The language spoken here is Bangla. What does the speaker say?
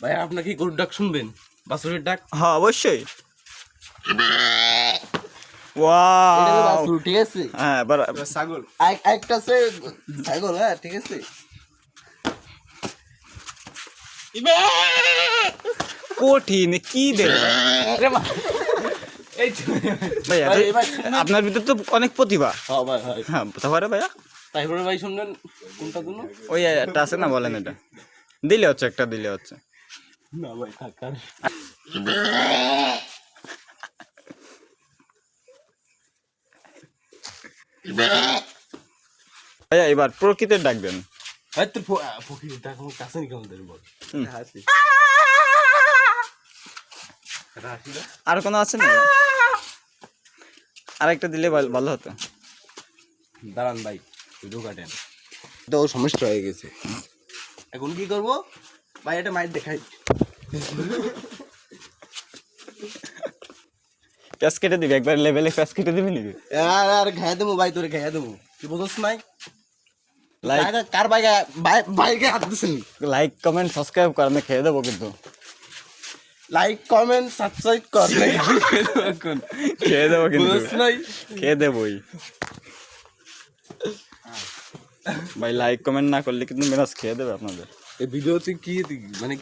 ভাই আপনার কি গরুর ডাক শুনবেন? বাছুরের ডাক? হ্যাঁ অবশ্যই। এটা হলো ওয়াও, বাছুর, ঠিক আছে? হ্যাঁ এবার ছাগল একটা আছে ছাগল, হ্যাঁ ঠিক আছে। কঠিন কি দেবে এই তো ভাইয়া, ভাই, এবার শুনবেন? আপনার ভিতর তো অনেক প্রতিভা। হ্যাঁ ভাই ভাই, হ্যাঁ তারপরে ভাইয়া তারপরে ভাই শুনবেন কোনটা দিন? ওই একটা আছে না, বলেন এটা দিলে হচ্ছে, একটা দিলে হচ্ছে। না ভাই থাক আর। ভাইয়া এবার প্রকৃতির ডাক দেন। ভাই তোর ফকির ডাক আমার কাছে নি কেমন দেবে বল? হাসি হাসি না? আর কোনো আছে না? আরেকটা দিলে ভালো হতো। দাঁড়ান ভাই, ভিডিও কাটেন। তো সমস্যা হয়ে গেছে, এখন কি করব ভাই? এটা মাইর দেখাই। প্যাস কেটে দিবি একবার, লেভেলে প্যাস কেটে দিবি নাকি? আর আর খাইয়া দেবো ভাই, তোরে খাইয়া দেবো, তুই বুঝছ নাই? লাইক কার বাইকে হাত দিছেন? লাইক কমেন্ট সাবস্ক্রাইব কর, আমি খেয়ে দেবো কিন্তু। লাইক কমেন্ট সাবস্ক্রাইব কর। খেয়ে দেবো কিন্তু, বুঝছ নাই? খেয়ে দেবই ভাই। লাইক কমেন্ট না করলে কিন্তু মেরাজ খেয়ে দেবে আপনাদের। এই ভিডিওতে কি মানে